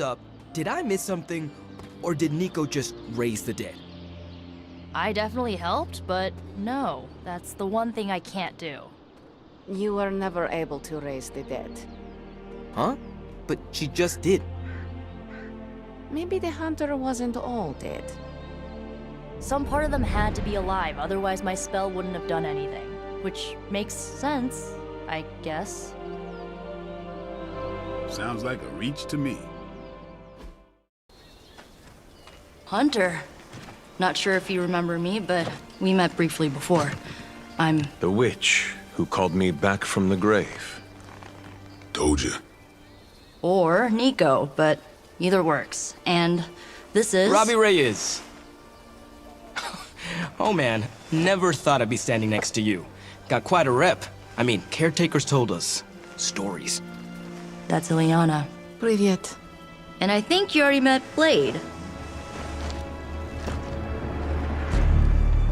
up. Did I miss something? Or did Nico just raise the dead? I definitely helped, but no, that's the one thing I can't do. You were never able to raise the dead. Huh? But she just did. Maybe the hunter wasn't all dead. Some part of them had to be alive, otherwise my spell wouldn't have done anything. Which makes sense, I guess. Sounds like a reach to me. Hunter. Not sure if you remember me, but we met briefly before. I'm... The witch who called me back from the grave. Told you. Or Nico, but either works. And this is... Robbie Reyes. Oh man, never thought I'd be standing next to you. Got quite a rep. I mean, caretakers told us stories. That's Ileana. Привет. And I think you already met Blade.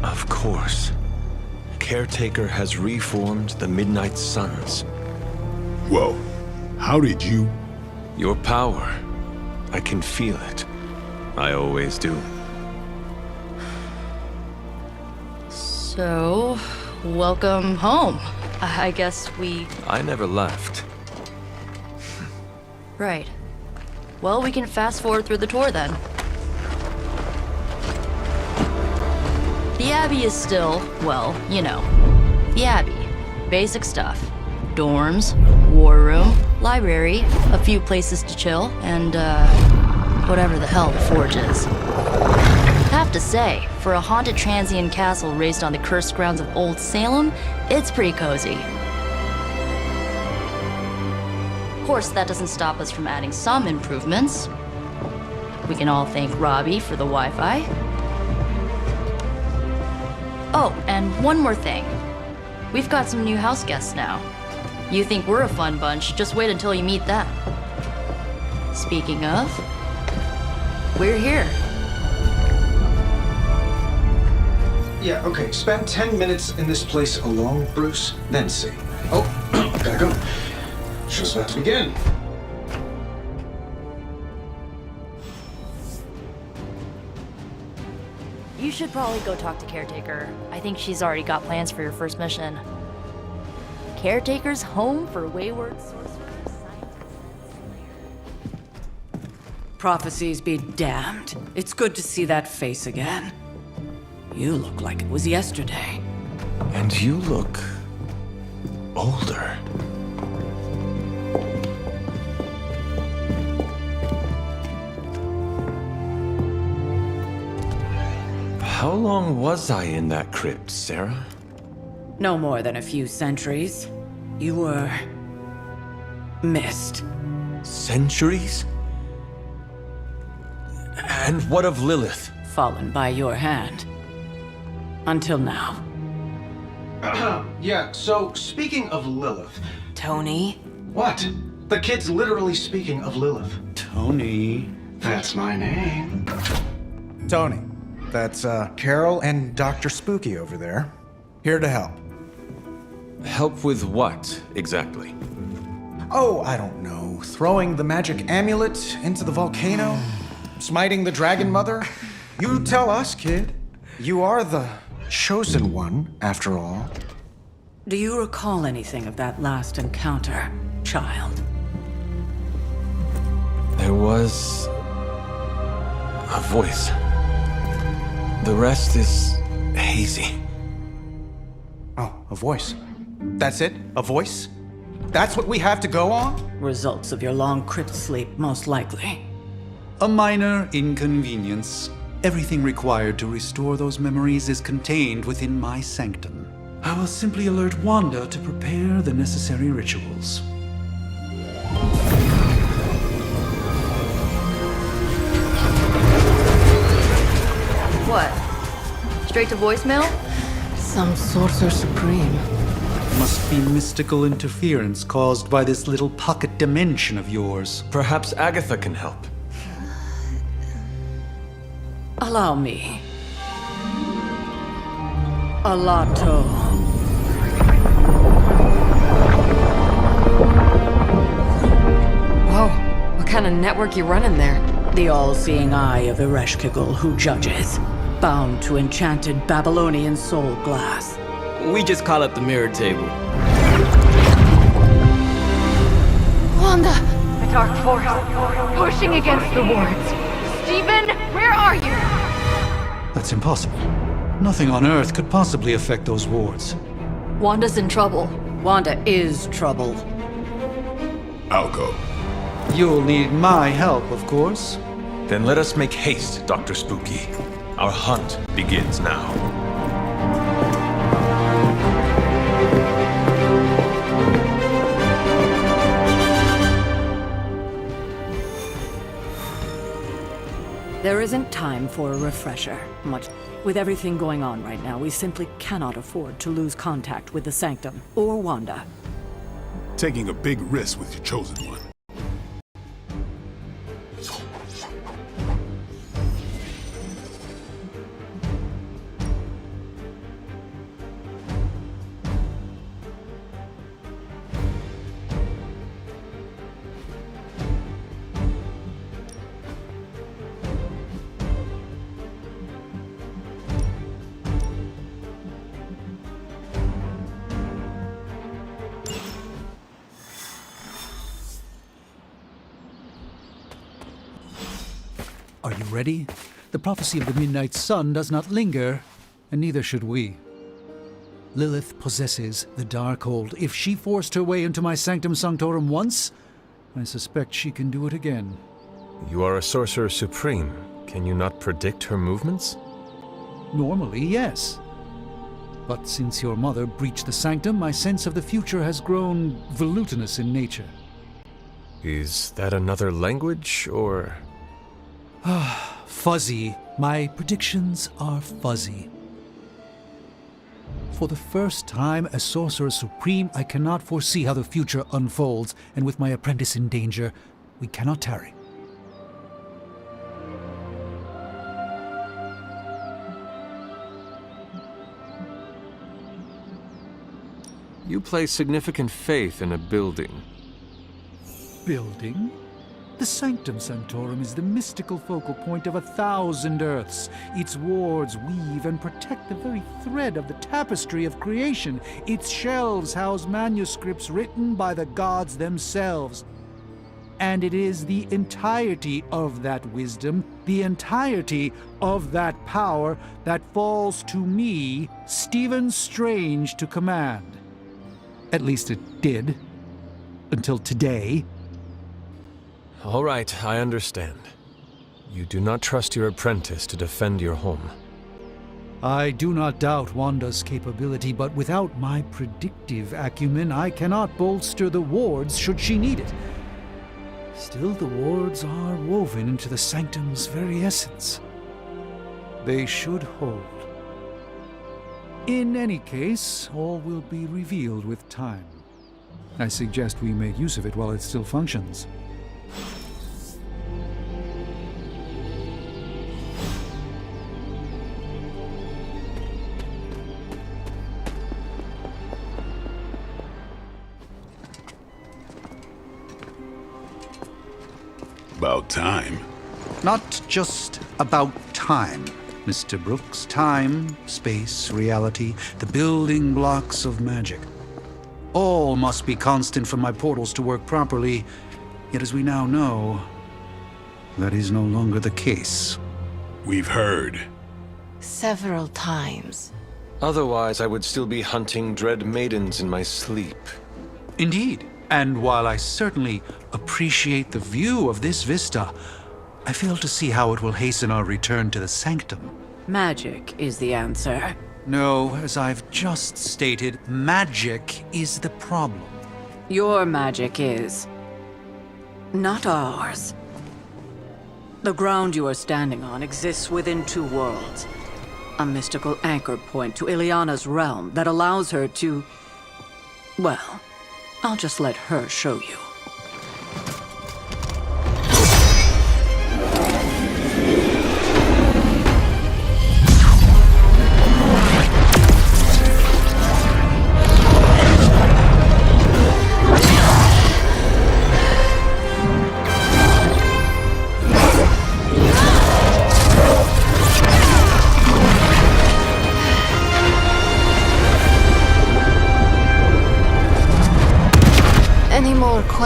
Of course. Caretaker has reformed the Midnight Suns. Whoa. How did you? Your power. I can feel it. I always do. So, welcome home. I guess we... I never left. Right. Well, we can fast forward through the tour then. The Abbey is still, well, you know, the Abbey. Basic stuff. Dorms, war room, library, a few places to chill, and, whatever the hell the Forge is. Have to say, for a haunted transient castle raised on the cursed grounds of Old Salem, it's pretty cozy. Of course, that doesn't stop us from adding some improvements. We can all thank Robbie for the Wi-Fi. Oh, and one more thing. We've got some new house guests now. You think we're a fun bunch, just wait until you meet them. Speaking of, we're here. Yeah, okay. Spend 10 minutes in this place alone, Bruce, then see. Oh, gotta go. Show's about to begin. You should probably go talk to Caretaker. I think she's already got plans for your first mission. Caretaker's home for wayward sorcerers, scientists, and slayers. Prophecies be damned. It's good to see that face again. You look like it was yesterday. And you look... older. How long was I in that crypt, Sarah? No more than a few centuries. You were... missed. Centuries? And what of Lilith? Fallen by your hand. Until now. Yeah, so speaking of Lilith. Tony? What? The kid's literally speaking of Lilith. Tony. That's my name. Tony. That's, Carol and Dr. Spooky over there. Here to help. Help with what, exactly? Oh, I don't know. Throwing the magic amulet into the volcano? Smiting the Dragon Mother? You tell us, kid. You are the chosen one, after all. Do you recall anything of that last encounter, child? There was... a voice. The rest is hazy. Oh, a voice. That's it? A voice? That's what we have to go on? Results of your long crypt sleep, most likely. A minor inconvenience. Everything required to restore those memories is contained within my sanctum. I will simply alert Wanda to prepare the necessary rituals. What? Straight to voicemail? Some sorcerer supreme. Must be mystical interference caused by this little pocket dimension of yours. Perhaps Agatha can help. Allow me. Alato. Whoa, what kind kind of network you running there? The all-seeing eye of Ereshkigal who judges, bound to enchanted Babylonian soul glass. We just call it the mirror table. Wanda! The Dark Force, pushing against the wards. Stephen, where are you? That's impossible. Nothing on Earth could possibly affect those wards. Wanda's in trouble. Wanda is trouble. I'll go. You'll need my help, of course. Then let us make haste, Dr. Spooky. Our hunt begins now. There isn't time for a refresher. Much with everything going on right now, we simply cannot afford to lose contact with the Sanctum or Wanda. Taking a big risk with your chosen one. Are you ready? The prophecy of the Midnight Sun does not linger, and neither should we. Lilith possesses the Darkhold. If she forced her way into my Sanctum Sanctorum once, I suspect she can do it again. You are a Sorcerer Supreme. Can you not predict her movements? Normally, yes. But since your mother breached the Sanctum, my sense of the future has grown volutinous in nature. Is that another language, or...? Fuzzy. My predictions are fuzzy. For the first time as Sorcerer Supreme, I cannot foresee how the future unfolds, and with my apprentice in danger, we cannot tarry. You place significant faith in a building. Building? The Sanctum Sanctorum is the mystical focal point of 1,000 Earths. Its wards weave and protect the very thread of the tapestry of creation. Its shelves house manuscripts written by the gods themselves. And it is the entirety of that wisdom, the entirety of that power, that falls to me, Stephen Strange, to command. At least it did. Until today. All right, I understand. You do not trust your apprentice to defend your home. I do not doubt Wanda's capability, but without my predictive acumen, I cannot bolster the wards should she need it. Still, the wards are woven into the Sanctum's very essence. They should hold. In any case, all will be revealed with time. I suggest we make use of it while it still functions. About time. Not just about time, Mr. Brooks. Time, space, reality, the building blocks of magic. All must be constant for my portals to work properly, yet as we now know, that is no longer the case. We've heard. Several times. Otherwise, I would still be hunting dread maidens in my sleep. Indeed. And while I certainly appreciate the view of this vista, I fail to see how it will hasten our return to the Sanctum. Magic is the answer. No, as I've just stated, magic is the problem. Your magic is not ours. The ground you are standing on exists within two worlds. A mystical anchor point to Ileana's realm that allows her to... well, I'll just let her show you.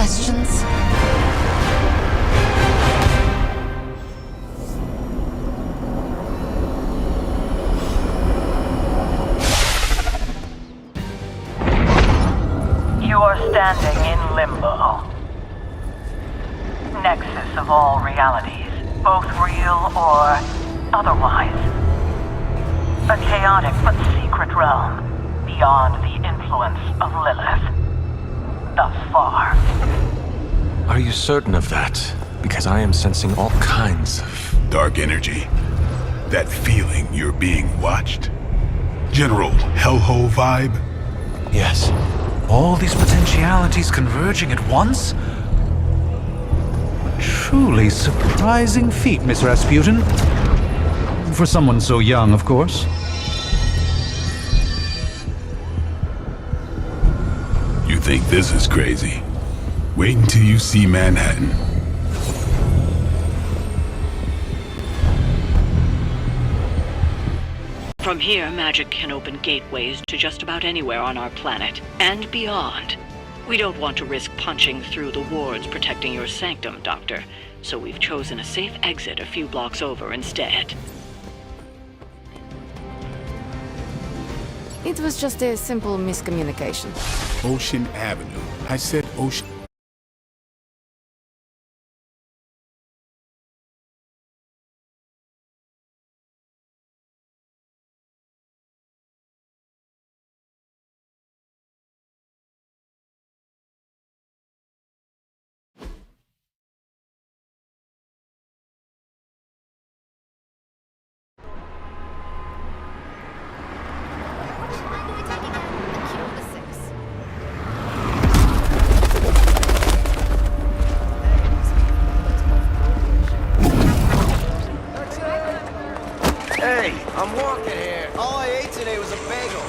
questions? You are standing in limbo. Nexus of all realities, both real or otherwise. A chaotic but secret realm beyond the influence of Lilith. Thus far. Are you certain of that? Because I am sensing all kinds of... Dark energy. That feeling you're being watched. General hellhole vibe. Yes. All these potentialities converging at once? Truly surprising feat, Miss Rasputin. For someone so young, of course. You think this is crazy? Wait until you see Manhattan. From here, magic can open gateways to just about anywhere on our planet, and beyond. We don't want to risk punching through the wards protecting your sanctum, Doctor, so we've chosen a safe exit a few blocks over instead. It was just a simple miscommunication. Ocean Avenue. I said Ocean. Hey, I'm walking here. All I ate today was a bagel.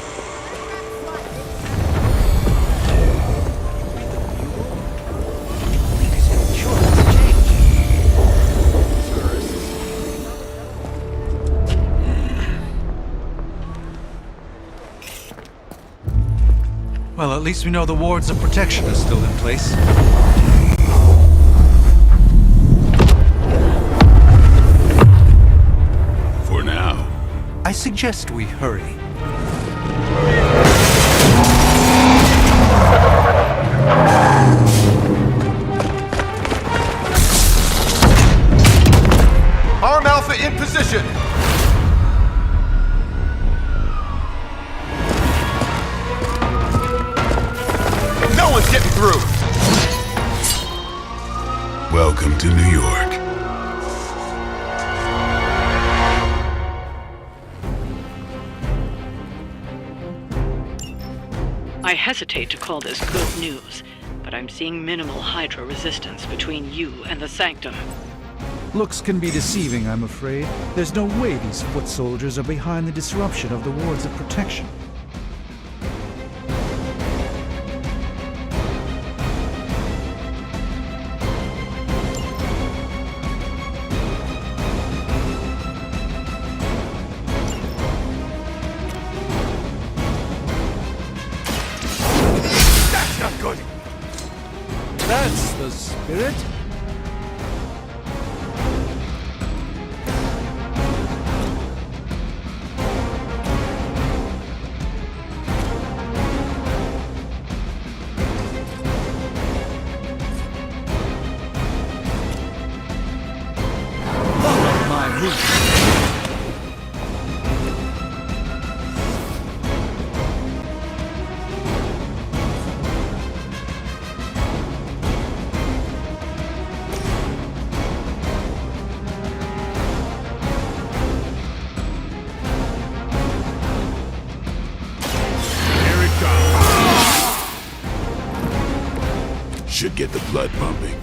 Well, at least we know the wards of protection are still in place. For now. I suggest we hurry. Arm Alpha in position. No one's getting through. Welcome to New York. I hesitate to call this good news, but I'm seeing minimal Hydra resistance between you and the Sanctum. Looks can be deceiving, I'm afraid. There's no way these foot soldiers are behind the disruption of the wards of protection. That's not good. That's the spirit. Follow my route. Here it comes. Should get the blood pumping.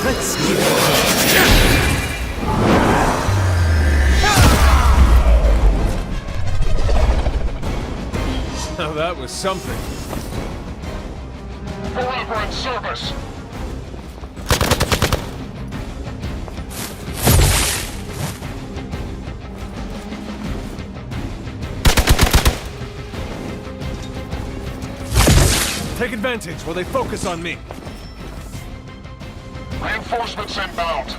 Let's give it Now that was something. Elaborate service. take advantage while they focus on me. Reinforcements inbound.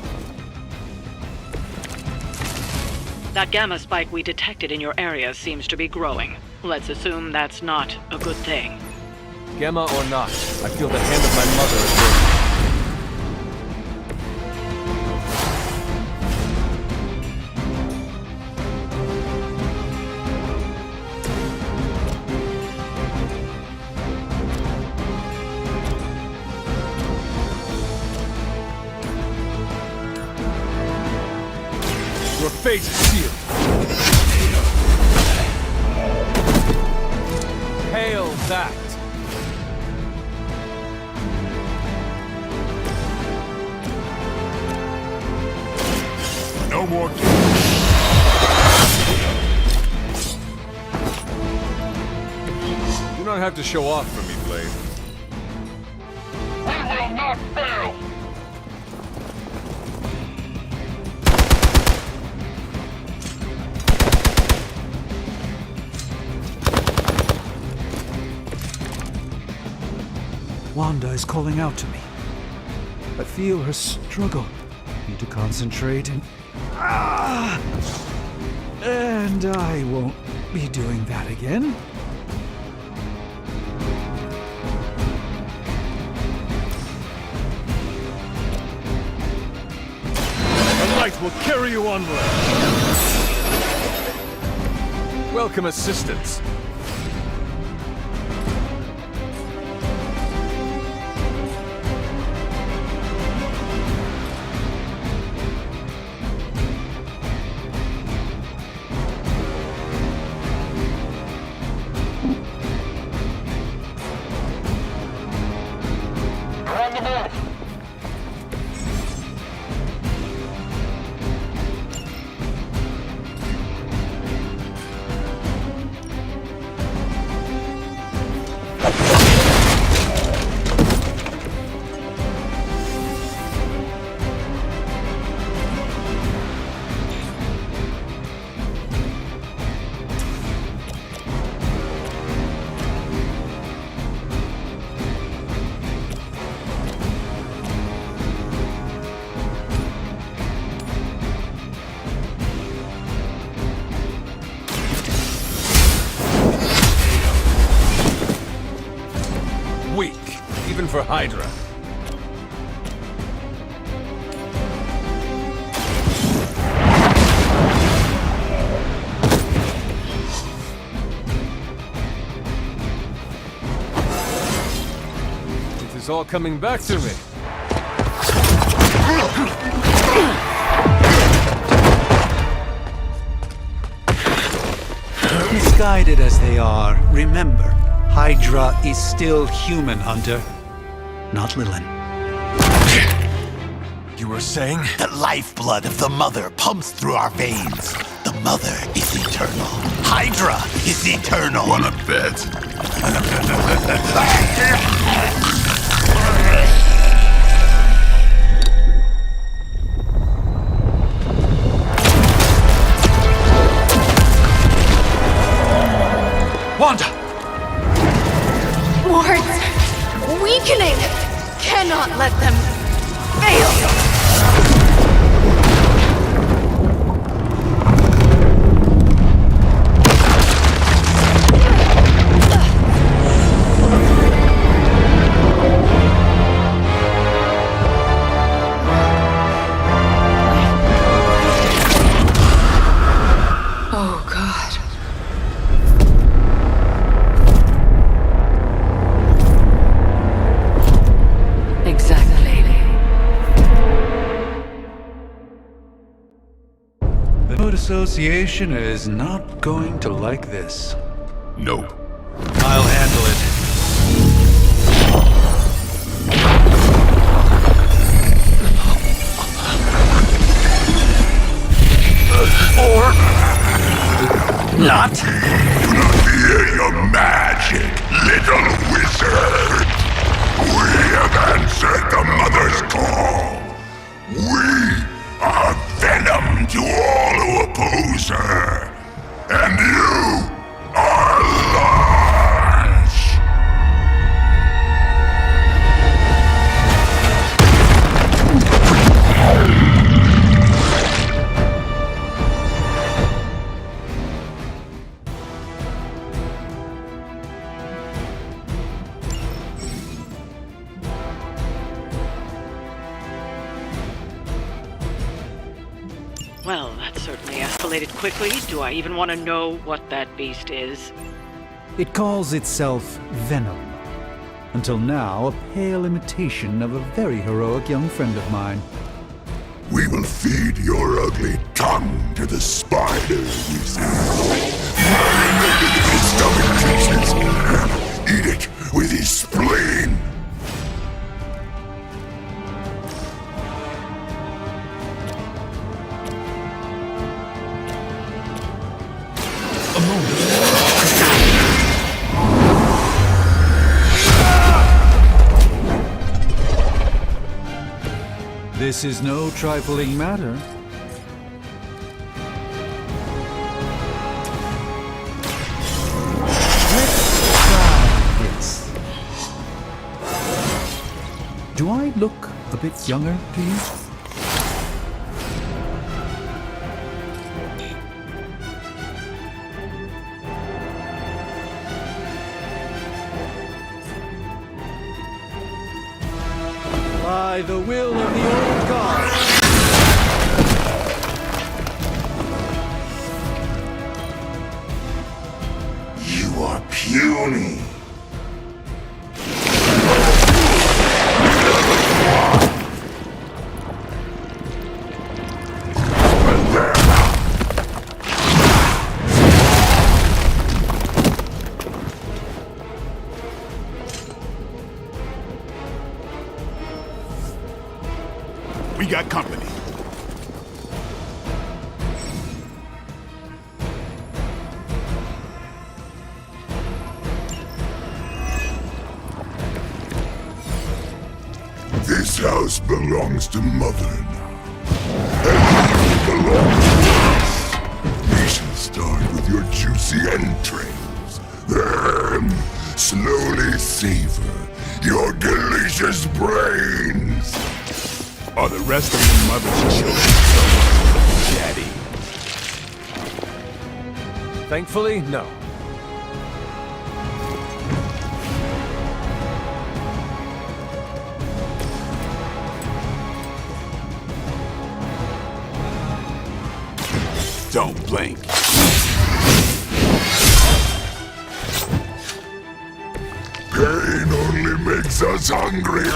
That gamma spike we detected in your area seems to be growing. Let's assume that's not a good thing. Gamma or not, I feel the hand of my mother is working. Your fate is sealed. Hail that! No more. Do not have to show off for me, Blade. We will not fail. Wanda is calling out to me. I feel her struggle. Need to concentrate and... And I won't be doing that again. The light will carry you onward. Welcome assistance. On the move. Weak, even for Hydra. It is all coming back to me. Misguided as they are, remember, Hydra is still human, Hunter. Not Lilin. You were saying? The lifeblood of the Mother pumps through our veins. The Mother is eternal. Hydra is eternal. Wanna bet? Wanda! Wards! Weakening! Cannot let them fail! Oh, God. Exactly. The Node Association is not going to like this. No. I'll handle it. Or not. Do not fear your magic, little wizard. We have answered the Mother's call. We are venom to all who oppose her. And you are lost. escalated quickly. Do I even want to know what that beast is? It calls itself Venom. Until now, a pale imitation of a very heroic young friend of mine. We will feed your ugly tongue to the spider, Wizard. His stomach pieces. Eat it with his spleen. This is no trifling matter. Let's try this. Do I look a bit younger to you? By the will of the old god. You are puny. We got company. This house belongs to Mother now. And you belong to us. We shall start with your juicy entrails. Then slowly savor your delicious brains. Are the rest of the mother's children Daddy? Thankfully, no. Don't blink. Pain only makes us hungrier.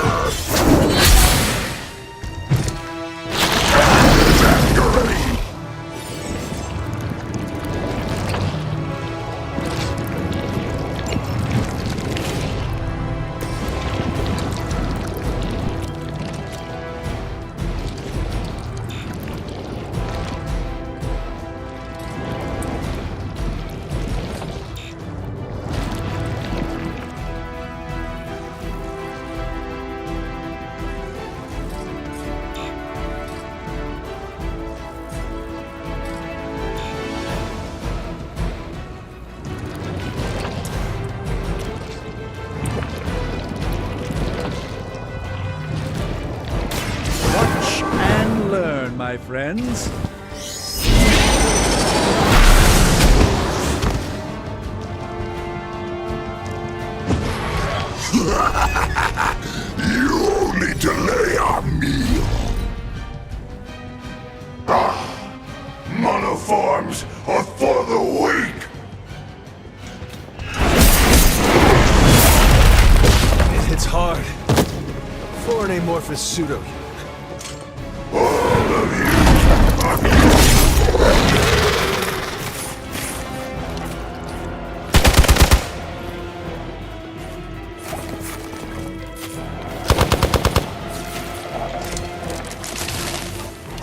My friends. You only delay our meal. Monoforms are for the weak. It's hard. For an amorphous pseudo. All of you are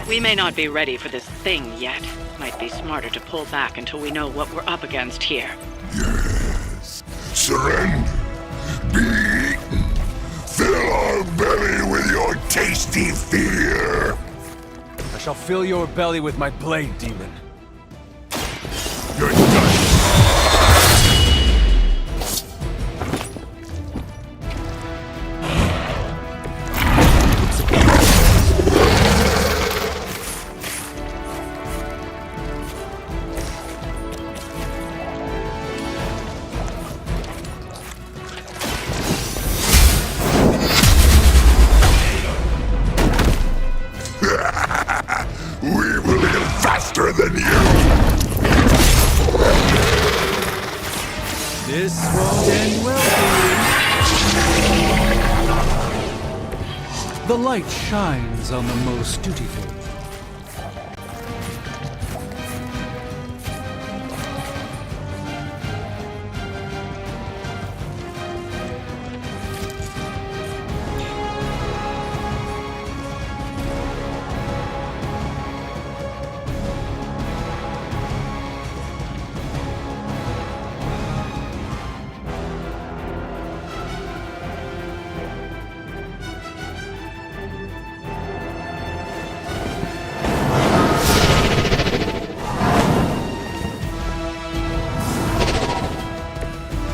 We may not be ready for this thing yet. Might be smarter to pull back until we know what we're up against here. Yes. Surrender. Be eaten. Fill our belly with your tasty fear. I shall fill your belly with my blade, demon. You're done. We will heal faster than you! This won't end well for you. The light shines on the most dutiful.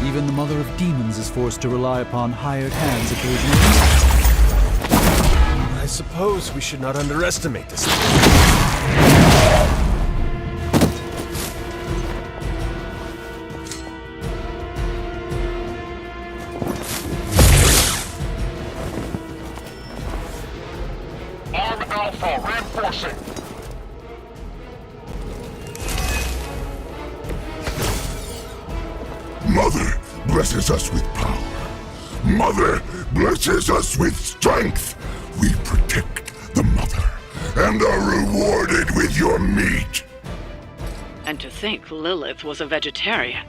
Even the Mother of Demons is forced to rely upon hired hands occasionally. I suppose we should not underestimate this. Arm Alpha reinforcing. Mother blesses us with power. Mother blesses us with strength. We protect the Mother and are rewarded with your meat. And to think Lilith was a vegetarian.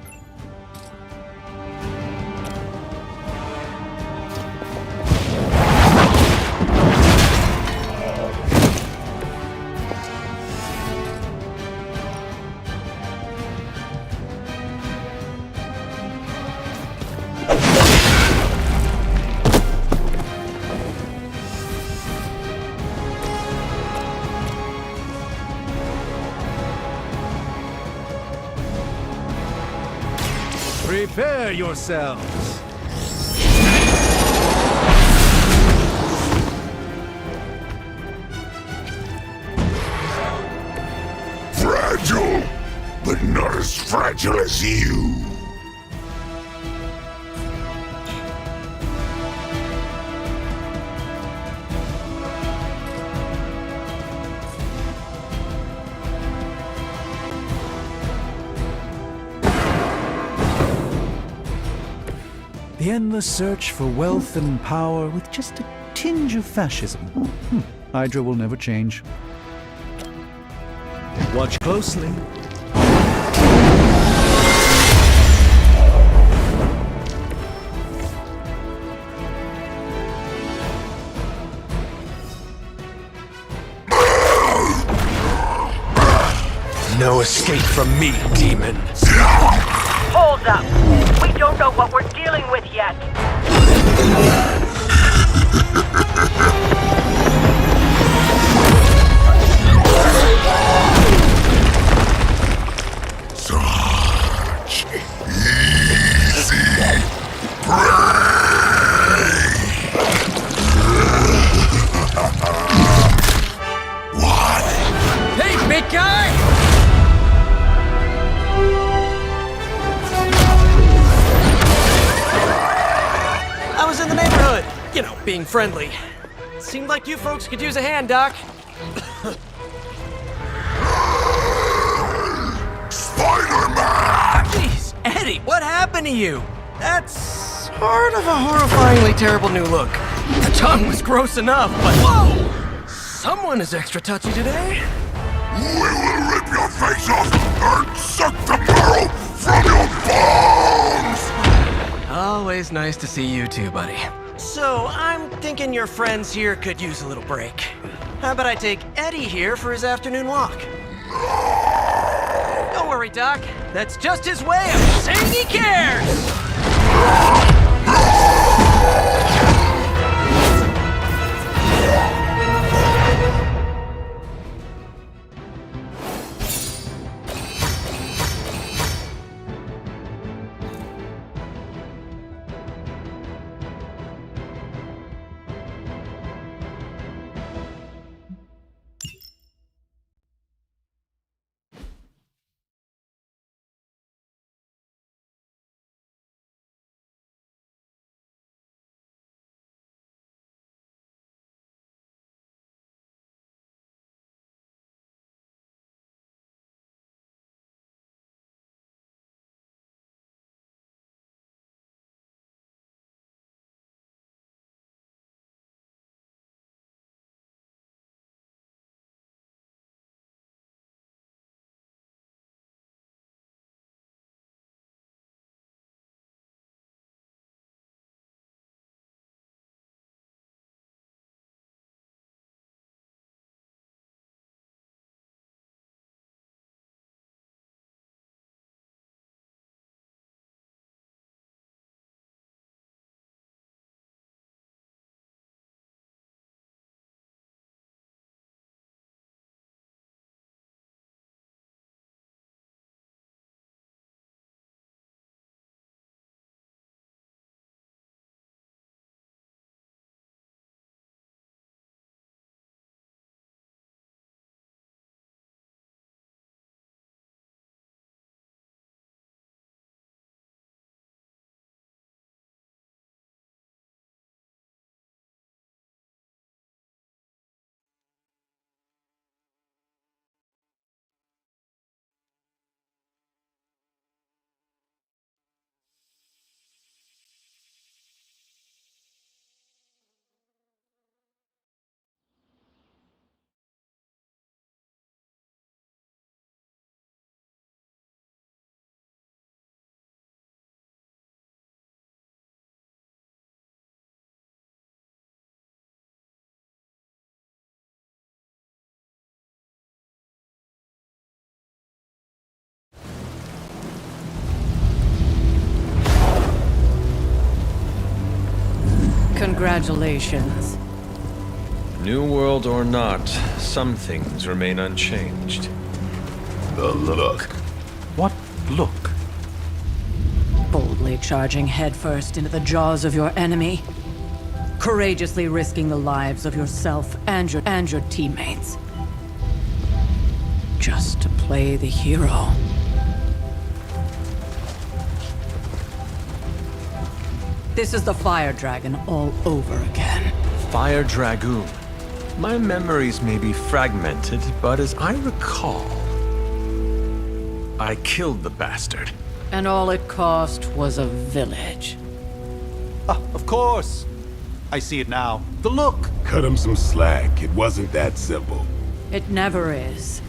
Prepare yourselves. Fragile, but not as fragile as you. The endless search for wealth and power with just a tinge of fascism. Hydra will never change. Watch closely. No escape from me, demon. Hold up! We don't know what we're dealing with yet! Such easy prey! What? Hey, big guy! I was in the neighborhood, you know, being friendly. Seemed like you folks could use a hand, Doc. Spider-Man! Jeez, Eddie, what happened to you? That's sort of a horrifyingly terrible new look. The tongue was gross enough, but whoa! Someone is extra touchy today. We will rip your face off and suck the marrow from your bones! Always nice to see you too, buddy. So, I'm thinking your friends here could use a little break. How about I take Eddie here for his afternoon walk? Don't worry, Doc. That's just his way of saying he cares! Congratulations. New world or not, some things remain unchanged. The look. What look? Boldly charging headfirst into the jaws of your enemy. Courageously risking the lives of yourself and your teammates. Just to play the hero. This is the Fire Dragon all over again. Fire Dragoon. My memories may be fragmented, but as I recall, I killed the bastard. And all it cost was a village. Ah, of course. I see it now. The look. Cut him some slack. It wasn't that simple. It never is.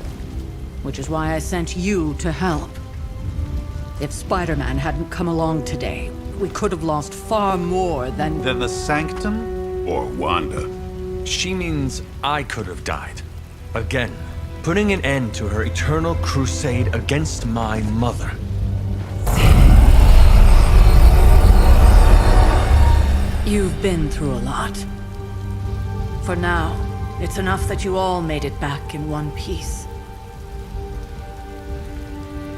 Which is why I sent you to help. If Spider-Man hadn't come along today, we could have lost far more than... Than the Sanctum? Or Wanda. She means I could have died. Again, putting an end to her eternal crusade against my mother. You've been through a lot. For now, it's enough that you all made it back in one piece.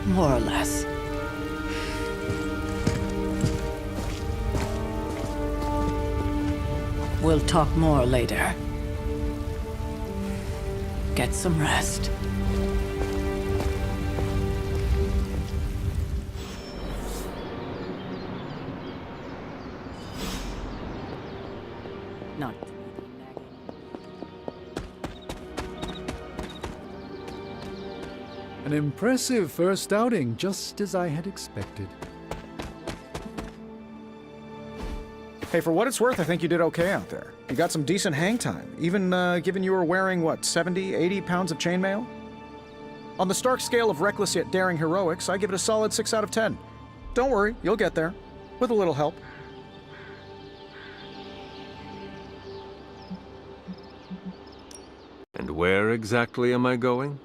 More or less. We'll talk more later. Get some rest. Not. An impressive first outing, just as I had expected. Hey, for what it's worth, I think you did okay out there. You got some decent hang time, even given you were wearing, what, 70, 80 pounds of chainmail? On the Stark scale of reckless yet daring heroics, I give it a solid 6 out of 10. Don't worry, you'll get there. With a little help. And where exactly am I going?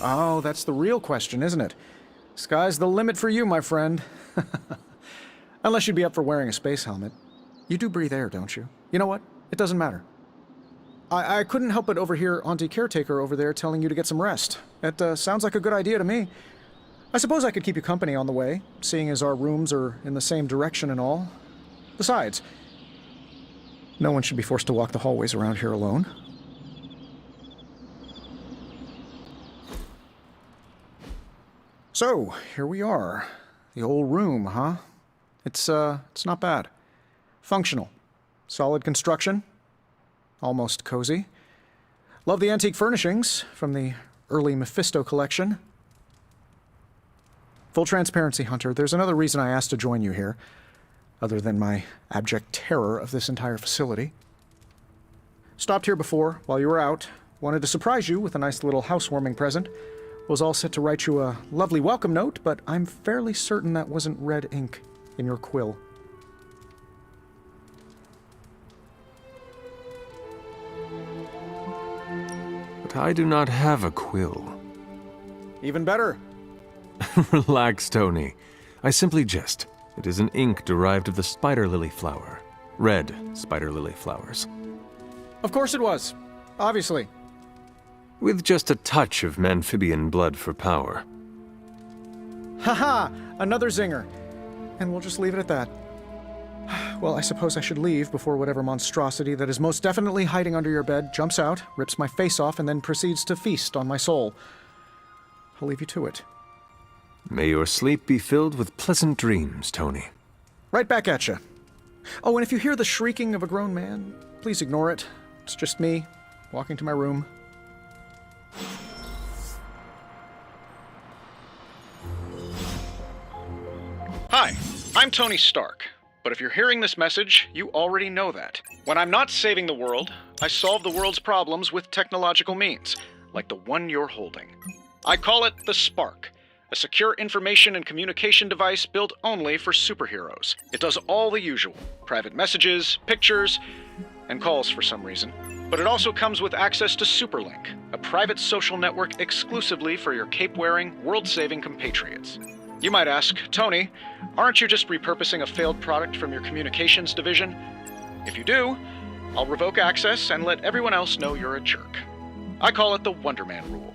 Oh, that's the real question, isn't it? Sky's the limit for you, my friend. Unless you'd be up for wearing a space helmet. You do breathe air, don't you? You know what? It doesn't matter. I couldn't help but overhear Auntie Caretaker over there telling you to get some rest. It sounds like a good idea to me. I suppose I could keep you company on the way, seeing as our rooms are in the same direction and all. Besides, no one should be forced to walk the hallways around here alone. So, here we are. The old room, huh? It's not bad. Functional. Solid construction. Almost cozy. Love the antique furnishings from the early Mephisto collection. Full transparency, Hunter, there's another reason I asked to join you here, other than my abject terror of this entire facility. Stopped here before, while you were out. Wanted to surprise you with a nice little housewarming present. Was all set to write you a lovely welcome note, but I'm fairly certain that wasn't red ink in your quill. But I do not have a quill. Even better. Relax, Tony. I simply jest. It is an ink derived of the spider lily flower. Red spider lily flowers. Of course it was. Obviously. With just a touch of amphibian blood for power. Haha! Another zinger. And we'll just leave it at that. Well, I suppose I should leave before whatever monstrosity that is most definitely hiding under your bed jumps out, rips my face off, and then proceeds to feast on my soul. I'll leave you to it. May your sleep be filled with pleasant dreams, Tony. Right back at you. Oh, and if you hear the shrieking of a grown man, please ignore it. It's just me, walking to my room. Hi, I'm Tony Stark. But if you're hearing this message, you already know that. When I'm not saving the world, I solve the world's problems with technological means, like the one you're holding. I call it the Spark, a secure information and communication device built only for superheroes. It does all the usual, private messages, pictures, and calls for some reason. But it also comes with access to Superlink, a private social network exclusively for your cape-wearing, world-saving compatriots. You might ask, Tony, aren't you just repurposing a failed product from your communications division? If you do, I'll revoke access and let everyone else know you're a jerk. I call it the Wonder Man rule.